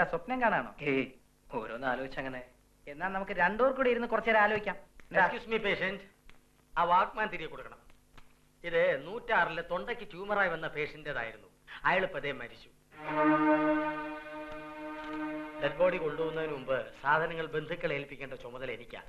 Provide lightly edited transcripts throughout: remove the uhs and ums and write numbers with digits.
എന്താ സ്വപ്നം കാണാണോ? ഏയ് ഓരോന്ന് ആലോചിച്ചങ്ങനെ. എന്നാൽ നമുക്ക് രണ്ടുപേർ കൂടി ഇരുന്ന് കുറച്ചു നേരം ആലോചിക്കാം. എക്സ്ക്യൂസ് മീ പേഷ്യന്റ്, ആ വാക്മാൻ തിരികെ കൊടുക്കണം. ഇത് 106 തൊണ്ടയ്ക്ക് ട്യൂമറായി വന്ന പേഷ്യന്റേതായിരുന്നു. അയാളിപ്പോ അതേ മരിച്ചു. ഡെഡ് ബോഡി കൊണ്ടുപോകുന്നതിന് മുമ്പ് സാധനങ്ങൾ ബന്ധുക്കളെ ഏൽപ്പിക്കേണ്ട ചുമതല എനിക്കാ.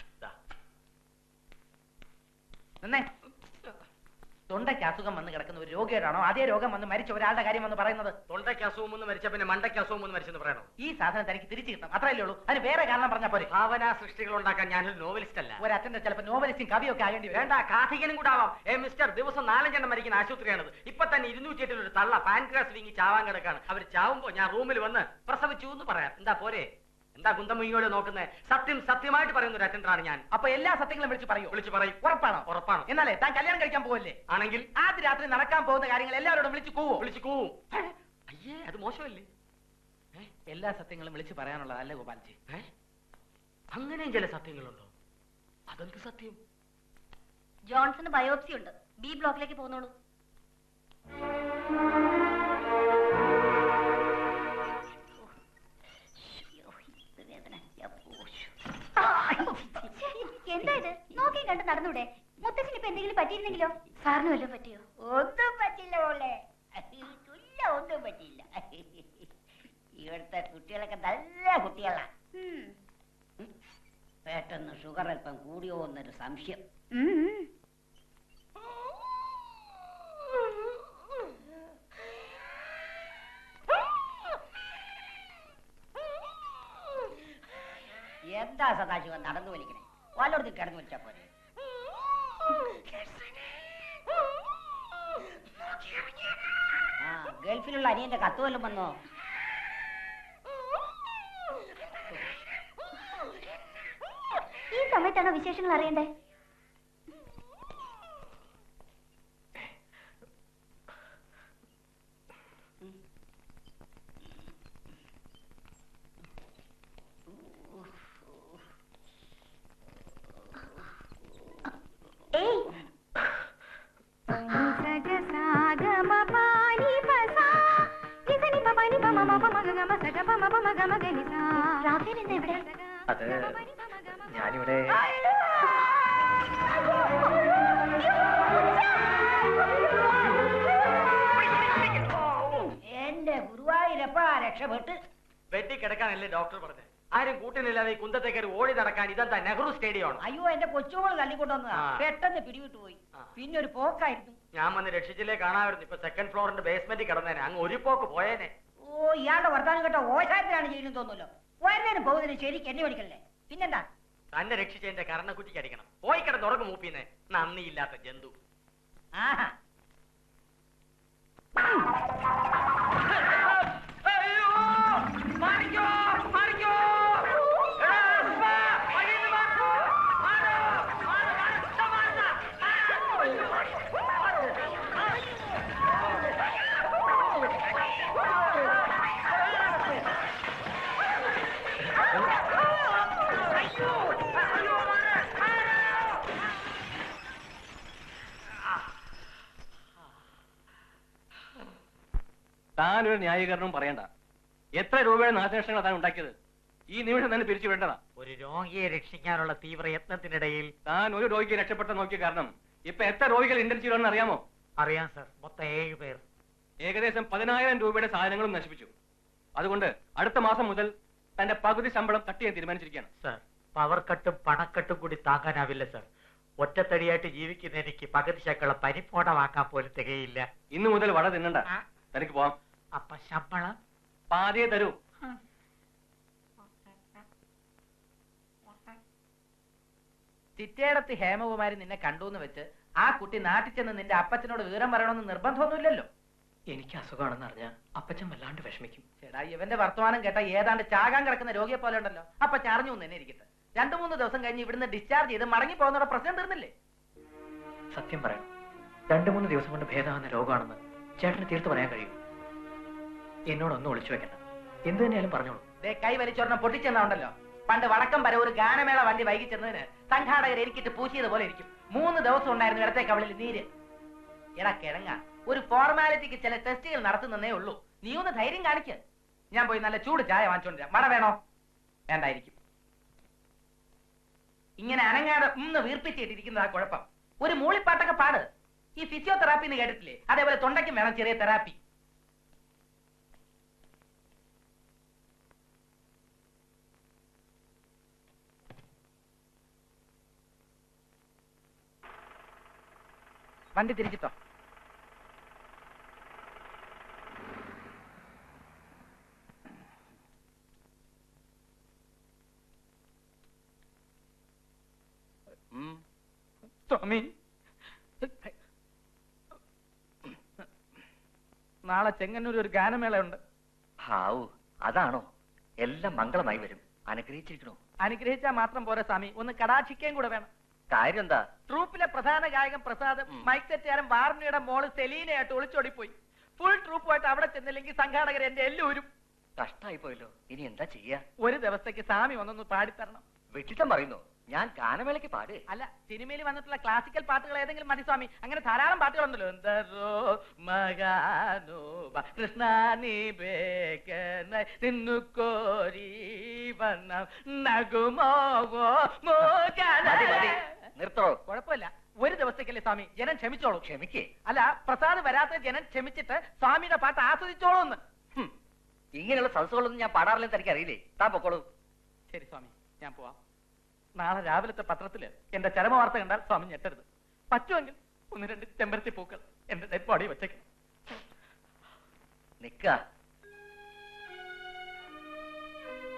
തൊണ്ടയ്ക്ക് അസുഖം വന്ന് കിടക്കുന്ന ഒരു രോഗിയോടാണോ അതേ രോഗം വന്ന് മരിച്ച ഒരാളുടെ കാര്യം വന്ന് പറയുന്നത്? തൊണ്ടയ്ക്ക് അസുഖം ഒന്ന് മരിച്ച പിന്നെ മണ്ടയ്ക്ക് അസുഖം ഒന്ന് മരിച്ചെന്ന് പറയണോ? ഈ സാധനം തനിക്ക് തിരിച്ചു കിട്ടണം, അത്രയല്ലേ ഉള്ളൂ. അതിന് വേറെ കാരണം പറഞ്ഞാൽ പോലെ. ഭാവനാ സൃഷ്ടികൾ ഉണ്ടാക്കാൻ ഞാനൊരു നോവലിസ്റ്റ് അല്ല. ഒരു അറ്റൻഡർ ചിലപ്പോൾ നോവലിസ്റ്റും കവിയൊക്കെ ആകേണ്ടി വരും. വേണ്ട, കാഥികനും കൂടെ ആവാം. മിസ്റ്റർ, ദിവസം 4 എണ്ണം മരിക്കുന്ന ആശുപത്രിയാണത്. ഇപ്പൊ തന്നെ 208 ഒരു തള്ള പാൻക്രാസ് വീങ്ങി ചാവാൻ കിടക്കാണ്. അവർ ചാവുമ്പോ ഞാൻ റൂമിൽ വന്ന് പ്രസവിച്ചു എന്ന് പറയാം. എന്താ പോരെ? എന്താ കുന്തമുങ്ങിയോടെ നോക്കുന്നത്? സത്യം സത്യമായിട്ട് പറയുന്ന ഒരു അറ്റൻഡറാണ് ഞാൻ. അപ്പൊ എല്ലാ സത്യങ്ങളും വിളിച്ചു പറയും? വിളിച്ചു പറയും. ഉറപ്പാണോ? ഉറപ്പാണ്. എന്നാലേ താൻ കല്യാണം കഴിക്കാൻ പോവല്ലേ? ആണെങ്കിൽ ആദ്യ രാത്രി നടക്കാൻ പോകുന്ന കാര്യങ്ങൾ എല്ലാവരോടും വിളിച്ചു കൂവോ? വിളിച്ചു കൂവും. അയ്യേ, അത് മോശമല്ലേ? എല്ലാ സത്യങ്ങളും വിളിച്ചു പറയാനുള്ളതല്ലേ ഗോപാൽജി? അങ്ങനെയും ചില സത്യങ്ങളുണ്ടോ? അതെന്ത് സത്യം? ജോൺസന് ബയോപ്സി ഉണ്ട്. ബി ബ്ലോക്കിലേക്ക് പോന്നോളൂ. എന്താ ഇത്? നോക്കി കണ്ട് നടന്നൂടെ? മുത്തച്ഛന് ഇപ്പൊ എന്തെങ്കിലും പറ്റിയിരുന്നെങ്കിലോ? സാറിന് വല്ലതും പറ്റിയോ? ഒന്നും പറ്റില്ല മോളെ, ഒന്നും പറ്റിയില്ല. ഇവിടുത്തെ കുട്ടികളൊക്കെ നല്ല കുട്ടികളാ. പെട്ടെന്ന് ഷുഗർ അല്പം കൂടിയോ എന്നൊരു സംശയം. എന്താ സദാശിവൻ നടന്നു വലിക്കണേ? വല്ലയിടത്തും കിടന്നു വലിച്ചാ പോലെ. ആ, ഗൾഫിലുള്ള അനിയന്റെ കത്ത് വല്ലതും വന്നോ? ഈ സമയത്താണോ വിശേഷങ്ങൾ അറിയണ്ടേ? അത് ഞാനിവിടെ എന്റെ ഗുരുവായൂരപ്പാ രക്ഷപ്പെട്ട്. വെട്ടിക്കിടക്കാനല്ലേ ഡോക്ടർ പറഞ്ഞത്? ആരും കൂട്ടിനില്ലാതെ ഈ കുന്തത്തേക്കാർ ഓടി നടക്കാൻ ഇതെന്താ നെഹ്റു സ്റ്റേഡിയമാണ്? അയ്യോ, എന്റെ കൊച്ചുമോള് തള്ളിക്കൊണ്ടുവന്നതാ. പെട്ടെന്ന് പിടിവിട്ടു പോയി. പിന്നെ ഒരു പോക്കായിരുന്നു. ഞാൻ വന്ന് രക്ഷിച്ചില്ലേ കാണാമായിരുന്നു. ഇപ്പൊ സെക്കൻഡ് ഫ്ലോറിന്റെ ബേസ്മെന്റിൽ കിടന്നേനെ. അങ്ങ് ഒരു പോക്ക് പോയേനെ. ഓ, ഇയാളുടെ വർത്താനം കേട്ട ഓശാരത്തിലാണ് ചെയ്യുന്നത് തോന്നുമല്ലോ. വരുന്നതിനും പോകുന്നതിനും ശരിക്ക് എന്നെ പഠിക്കല്ലേ. പിന്നെന്താ? തന്നെ രക്ഷിച്ച എന്റെ കരണക്കുറ്റിക്ക് അടിക്കണം. പോയി കിടന്നുറങ്ങും മൂപ്പിന്നെ, നന്ദിയില്ലാത്ത ജന്തു. ആഹാ, താനൊരു ന്യായീകരണവും പറയണ്ട. എത്ര രൂപയുടെ നാശനഷ്ടങ്ങൾ താൻ ഉണ്ടാക്കിയത്? ഈ നിമിഷം തന്നെ പിരിച്ചു വിടേണ്ടതാ. ഒരു രോഗിയെ രക്ഷിക്കാനുള്ള തീവ്ര യത്നത്തിനിടയിൽ താൻ ഒരു രോഗിയെ രക്ഷപ്പെട്ട നോക്കിയ കാരണം ഇപ്പൊ എത്ര രോഗികൾ ഇന്റൻസീവ് അറിയാമോ? അറിയാം സർ, മൊത്തം 7 പേർ. ഏകദേശം 10,000 രൂപയുടെ സാധനങ്ങളും നശിപ്പിച്ചു. അതുകൊണ്ട് അടുത്ത മാസം മുതൽ തന്റെ പകുതി ശമ്പളം കട്ട് ചെയ്യാൻ തീരുമാനിച്ചിരിക്കുകയാണ്. സർ, പവർ കട്ടും പണക്കെട്ടും കൂടി താങ്ങാനാവില്ല സർ. ഒറ്റത്തടിയായിട്ട് ജീവിക്കുന്ന എനിക്ക് പകുതി ശക്കള പരിപ്പോടമാക്കാൻ പോലും തികയില്ല. ഇന്നു മുതൽ വട തിന്നണ്ട, തനിക്ക് പോവാം. അപ്പൊ ശമ്പളം പാതിയെ തരൂ. ചിറ്റേടത്ത് ഹേമകുമാരി നിന്നെ കണ്ടൂന്ന് വെച്ച് ആ കുട്ടി നാട്ടിൽ ചെന്ന് നിന്റെ അപ്പച്ചനോട് വിവരം പറയണമെന്ന് നിർബന്ധമൊന്നുമില്ലല്ലോ. എനിക്ക് അസുഖമാണെന്ന് അറിഞ്ഞാൽ അപ്പച്ചൻ വല്ലാണ്ട് വിഷമിക്കും. ചേടാ, ഇവന്റെ വർത്തമാനം കേട്ട ഏതാണ്ട് ചാകാൻ കിടക്കുന്ന രോഗിയെ പോലെ ഉണ്ടല്ലോ. അപ്പൊ ചറിഞ്ഞു തന്നെ ഇരിക്കട്ടെ. 2-3 ദിവസം കഴിഞ്ഞ് ഇവിടുന്ന് ഡിസ്ചാർജ് ചെയ്ത് മടങ്ങി പോകുന്നവരുടെ പ്രശ്നം തീർന്നില്ലേ? സത്യം പറയണം, 2-3 ദിവസം കൊണ്ട് ഭേദമാകുന്ന രോഗമാണെന്ന് ചേട്ടന് തീർത്ത് പറയാൻ കഴിയും. എന്നോടൊന്നും ഒളിച്ചു വെക്കണ്ട, എന്ത് തന്നെയാലും പറഞ്ഞോളൂ. കൈ വലിച്ചൊരെണ്ണം പൊട്ടിച്ചെന്നുണ്ടല്ലോ. പണ്ട് വടക്കം വരെ ഒരു ഗാനമേള വണ്ടി വൈകിച്ചെന്നതിന് സംഘാടകർ എനിക്കിട്ട് പൂശിയത് പോലെ ഇരിക്കും. 3 ദിവസം ഉണ്ടായിരുന്നു ഇടത്തെ കവളിൽ നീര്. എടാ കിഴങ്ങ, ഒരു ഫോർമാലിറ്റിക്ക് ചില ടെസ്റ്റുകൾ നടത്തുന്നേ ഉള്ളൂ. നീ ഒന്ന് ധൈര്യം കാണിക്ക്. ഞാൻ പോയി നല്ല ചൂട് ചായ വാങ്ങിച്ചോണ്ടിരാം. വട വേണോ? വേണ്ടായിരിക്കും. ഇങ്ങനെ അനങ്ങാതെ വീർപ്പിച്ചിട്ടിരിക്കുന്നതാ കുഴപ്പം. ഒരു മൂളിപ്പാട്ടൊക്കെ പാട്. ഈ ഫിസിയോതെറാപ്പി എന്ന് കേട്ടിട്ടില്ലേ? അതേപോലെ തൊണ്ടയ്ക്കും വേണം ചെറിയ തെറാപ്പി. വണ്ടി തിരിച്ചിട്ടോ. സ്വാമി, നാളെ ചെങ്ങന്നൂർ ഒരു ഗാനമേളയുണ്ട്. ഹാവു, അതാണോ? എല്ലാം മംഗളമായി വരും. അനുഗ്രഹിച്ചിരിക്കണോ? അനുഗ്രഹിച്ചാൽ മാത്രം പോരാ സ്വാമി, ഒന്ന് കടാക്ഷിക്കുകയും കൂടെ വേണം. കാര്യം എന്താ? ട്രൂപ്പിലെ പ്രധാന ഗായകൻ പ്രസാദ് മൈക്ക് സെറ്റുകാരൻ വാർണിയുടെ മോള് സെലീനയായിട്ട് ഒളിച്ചോടിപ്പോയി. ഫുൾ ട്രൂപ്പുമായിട്ട് അവിടെ ചെന്നില്ലെങ്കിൽ സംഘാടകർ എന്റെ എല്ലാവരും. കഷ്ടായി പോയല്ലോ. ഇനി എന്താ ചെയ്യാ? ഒരു ദിവസത്തേക്ക് സ്വാമി വന്നൊന്ന് പാടിത്തരണം. വെട്ടിത്തം പറയുന്നു. ഞാൻ ഗാനമേളയ്ക്ക് പാട്. അല്ല, സിനിമയിൽ വന്നിട്ടുള്ള ക്ലാസിക്കൽ പാട്ടുകൾ ഏതെങ്കിലും മതി സ്വാമി. അങ്ങനെ ധാരാളം പാട്ടുകളുണ്ടല്ലോ. എന്തോ മകാനോബ കൃഷ്ണാനി കോരി നിർത്തോ. കുഴപ്പമില്ല, ഒരു ദിവസത്തേക്കല്ലേ സ്വാമി, ജനം ക്ഷമിച്ചോളൂ. ക്ഷമിക്കേ? അല്ല, പ്രസാദ് വരാത്ത ജനം ക്ഷമിച്ചിട്ട് സ്വാമിയുടെ പാട്ട് ആസ്വദിച്ചോളൂ എന്ന്. ഇങ്ങനെയുള്ള സദസ്സുകളൊന്നും ഞാൻ പാടാറില്ലെന്ന് തനിക്ക് അറിയില്ലേ? താൻ പൊക്കോളൂ. ശരി സ്വാമി, ഞാൻ പോവാം. നാളെ രാവിലത്തെ പത്രത്തില് എന്റെ ചരമവാർത്ത കണ്ടാൽ സ്വാമി ഞെട്ടരുത്. പറ്റുമെങ്കിൽ 1-2 ചെമ്പരത്തി പൂക്കൾ എന്റെ ഡെഡ് ബോഡി വെച്ചേക്കണം. നിക്ക,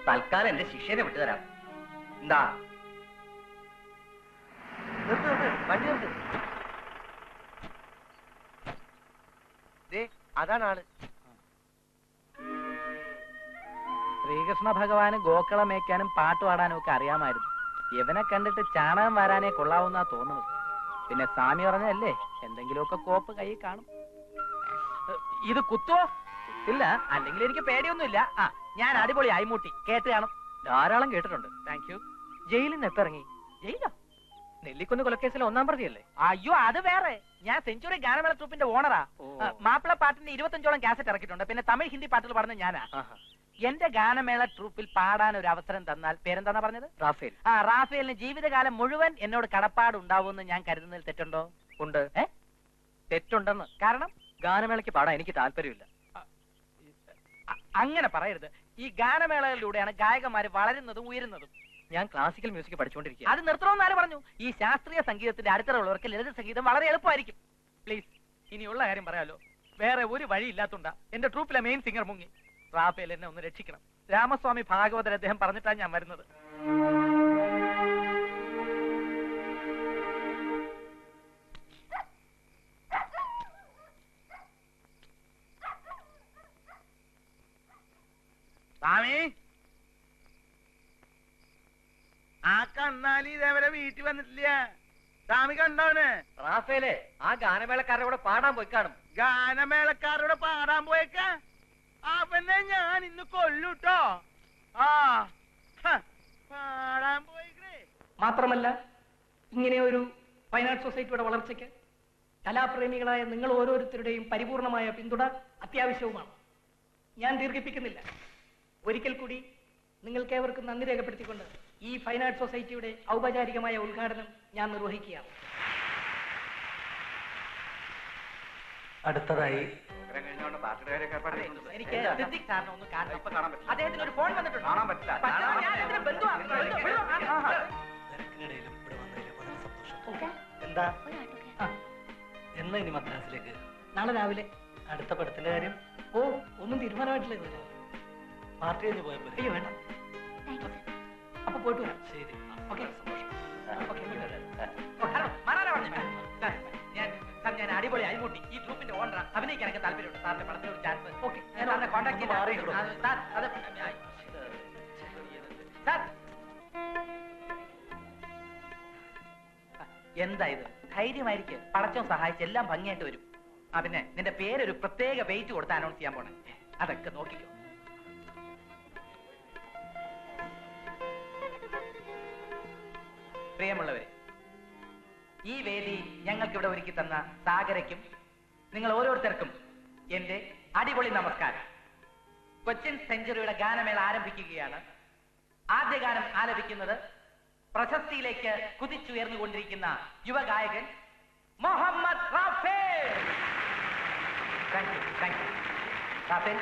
തൽക്കാലം എന്റെ ശിഷ്യനെ വിട്ടുതരാം. എന്താ? വണ്ടി നിർത്ത്. അതാണ് ആള്. ശ്രീകൃഷ്ണ ഭഗവാന് ഗോക്കള മേയ്ക്കാനും പാട്ട് പാടാനും ഒക്കെ അറിയാമായിരുന്നു. ഇവനെ കണ്ടിട്ട് ചാണകം വരാനേ കൊള്ളാവുന്നാ തോന്നുന്നത്. പിന്നെ സ്വാമി പറഞ്ഞല്ലേ, എന്തെങ്കിലുമൊക്കെ കോപ്പ് കൈ കാണും. ഇത് കുത്തോ? ഇല്ല, അല്ലെങ്കിൽ എനിക്ക് പേടിയൊന്നുമില്ല. ഞാൻ അടിപൊളി ആയിമൂട്ടി കേട്ട് കാണും. ധാരാളം കേട്ടിട്ടുണ്ട്. Thank you. ജയിലിൽ നിന്ന് എപ്പോ ഇറങ്ങി? ജയിലോ? നെല്ലിക്കുന്ന് കൊലക്കേസിൽ 1-ാം പ്രതിയല്ലേ? അയ്യോ, അത് വേറെ. ഞാൻ സെഞ്ചുറി ഗാനമേള ട്രൂപ്പിന്റെ ഓണറാ. മാപ്പിള പാട്ടിന്റെ 25ഓളം കാസറ്റ് ഇറക്കിയിട്ടുണ്ട്. പിന്നെ തമിഴ് ഹിന്ദി പാട്ടുകൾ പറഞ്ഞ ഞാനാ. എന്റെ ഗാനമേള ട്രൂപ്പിൽ പാടാൻ ഒരു അവസരം തന്നാൽ പേരെന്താ പറഞ്ഞത്? റാഫേൽ. റാഫേലിന് ജീവിതകാലം മുഴുവൻ എന്നോട് കടപ്പാട് ഉണ്ടാവുമെന്ന് ഞാൻ കരുതുന്നതിൽ തെറ്റുണ്ടോ? ഉണ്ട്. തെറ്റുണ്ടെന്ന്. കാരണം ഗാനമേളയ്ക്ക് പാടാൻ എനിക്ക് താല്പര്യമില്ല. അങ്ങനെ പറയരുത്. ഈ ഗാനമേളകളിലൂടെയാണ് ഗായകന്മാര് വളരുന്നതും ഉയരുന്നതും. ഞാൻ ക്ലാസിക്കൽ മ്യൂസിക് പഠിച്ചുകൊണ്ടിരിക്കുക. അത് നിർത്തണമെന്ന് ആര് പറഞ്ഞു? ഈ ശാസ്ത്രീയ സംഗീതത്തിന്റെ അടുത്തുള്ളവർക്ക് ലളിത സംഗീതം വളരെ എളുപ്പമായിരിക്കും. പ്ലീസ്, ഇനിയുള്ള കാര്യം പറയാലോ. വേറെ ഒരു വഴി ഇല്ലാത്തുണ്ടാ എന്റെ ട്രൂപ്പിലെ മെയിൻ സിംഗർ മുങ്ങി. റാഫേൽ എന്നെ ഒന്ന് രക്ഷിക്കണം. രാമസ്വാമി ഭാഗവതർ അദ്ദേഹം പറഞ്ഞിട്ടാണ് ഞാൻ വരുന്നത്. സ്വാമി, ആ കണ്ണാലി ഇതേവരെ വീട്ടിൽ വന്നിട്ടില്ല. സ്വാമി കണ്ടോന്? റാഫേലെ, ആ ഗാനമേളക്കാരുടെ കൂടെ പാടാൻ പോയി കാണും. ഗാനമേളക്കാരോട് പാടാൻ പോയേക്ക? അവനെ ഞാൻ ഇന്ന് കൊല്ലൂട്ടോ. പാടാൻ പോയിക്കേ. മാത്രമല്ല, ഇങ്ങനെ ഒരു ഫൈൻ ആർട്സ് സൊസൈറ്റിയുടെ വളർച്ചയ്ക്ക് കലാപ്രേമികളായ നിങ്ങൾ ഓരോരുത്തരുടെയും പരിപൂർണമായ പിന്തുണ അത്യാവശ്യവുമാണ്. ഞാൻ ദീർഘിപ്പിക്കുന്നില്ല. ഒരിക്കൽ കൂടി നിങ്ങൾക്കേവർക്കും നന്ദി രേഖപ്പെടുത്തിക്കൊണ്ട് ഈ ഫൈൻ ആർട്സ് സൊസൈറ്റിയുടെ ഔപചാരികമായ ഉദ്ഘാടനം ഞാൻ നിർവഹിക്കുകയാണ്. അടുത്തതായി എനിക്ക് സിദ്ദിഖ് സാറിനെ ഒന്ന് കാണണം. അദ്ദേഹത്തിന് ഒരു ഫോൺ വന്നിട്ടുണ്ട്. കാണാൻ പറ്റില്ല. ഞാനതിന് ബന്ധുവാ. തിരക്കിനിടയിലും ഇവിടെ വന്നതിൽ വളരെ സന്തോഷം. എന്താ എന്നാ ഇനി മദ്രാസിലേക്ക്? നാളെ രാവിലെ. അടുത്ത പടത്തിന്റെ കാര്യം? ഒന്നും തീരുമാനമായിട്ടില്ല. പാർട്ടി കഴിഞ്ഞ് പോയപ്പോ? അയ്യോ വേണ്ട. അപ്പൊ പോയിട്ട് വരാം. ശരി, ഓക്കെ. ഞാൻ അടിപൊളി അഴിമുട്ടി ഈ ട്രൂപ്പിന്റെ ഓണറാ. അഭിനയിക്കാനൊക്കെ താല്പര്യമുണ്ട്. സാറിന്റെ പടത്തിനൊരു ചാൻസ്. ഓക്കെ, ഞാൻ സാറിനെ കോൺടാക്ട് എന്താ ഇത്? ധൈര്യമായിരിക്കും. പടച്ചോ സഹായിച്ച് എല്ലാം ഭംഗിയായിട്ട് വരും. പിന്നെ നിന്റെ പേരൊരു പ്രത്യേക വെയിറ്റ് കൊടുത്ത് അനൗൺസ് ചെയ്യാൻ പോണേ. അതൊക്കെ നോക്കിക്കോ. പ്രിയമുള്ളവരെ, ഈ വേദി ഞങ്ങൾക്കിവിടെ ഒരുക്കി തന്ന സാഗരയ്ക്കും നിങ്ങൾ ഓരോരുത്തർക്കും എന്റെ അടിപൊളി നമസ്കാരം. കൊച്ചിൻ സെഞ്ചുറിയുടെ ഗാനമേള ആരംഭിക്കുകയാണ്. ആദ്യ ഗാനം ആലപിക്കുന്നത് പ്രശസ്തിയിലേക്ക് കുതിച്ചുയർന്നുകൊണ്ടിരിക്കുന്ന യുവഗായകൻ Muhammad Rafael. Thank you Rafale.